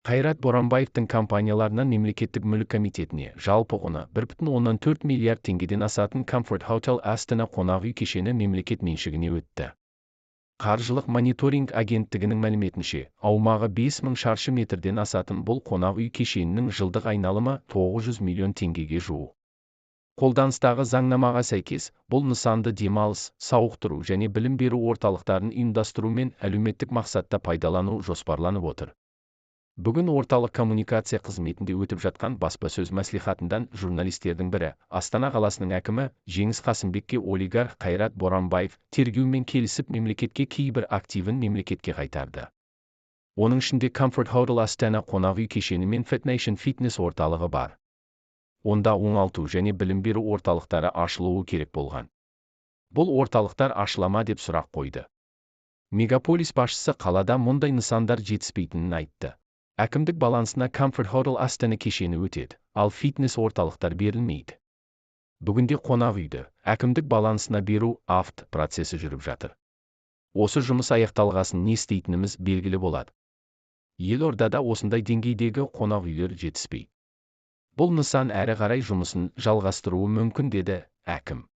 Қайрат Боранбаевтың компанияларынан мемлекеттік мүлік комитетіне жалпы құны 1,4 миллиард теңгеден асатын Comfort Hotel Астана қонақ үй кешені мемлекет меншігіне өтті. Қаржылық мониторинг агенттігінің мәліметінше, аумағы 5000 шаршы метрден асатын бұл қонақ үй кешенінің жылдық айналымы 900 миллион теңгеге жуық. Қолданыстағы заңнамаға сәйкес, бұл нысанды демалыс, сауықтыру және білім беру орталықтарын ұйымдастыру мен әлеуметтік мақсатта пайдалану жоспарланып отыр. Бүгін орталық коммуникация қызметінде өтіп жатқан баспасөз мәслихатынан журналистердің бірі, Астана қаласының әкімі Жеңіс Қасымбекке олигарх Қайрат Боранбаев тергеумен келісіп мемлекетке кейбір активін мемлекетке қайтарды. Оның ішінде Comfort Hotel Астана қонақ үй кешені мен фитнес орталығы бар. Онда оңалту және білім беру орталықтары ашылуы керек болған. Бұл орталықтар ашылама деп сұрақ қойды. Мегаполис басшысы қалада мұндай нысандар жетіспейтінін айтты. Әкімдік балансына Comfort Hotel Астана кешені өтеді, ал фитнес орталықтар берілмейді. Бүгінде қонақ үйді әкімдік балансына беру процесі жүріп жатыр. Осы жұмыс аяқталғасын не істейтініміз белгілі болады. Елордада осындай деңгейдегі қонақ үйлер жетіспейді. Бұл нысан әрі қарай жұмысын жалғастыруы мүмкін деді әкім.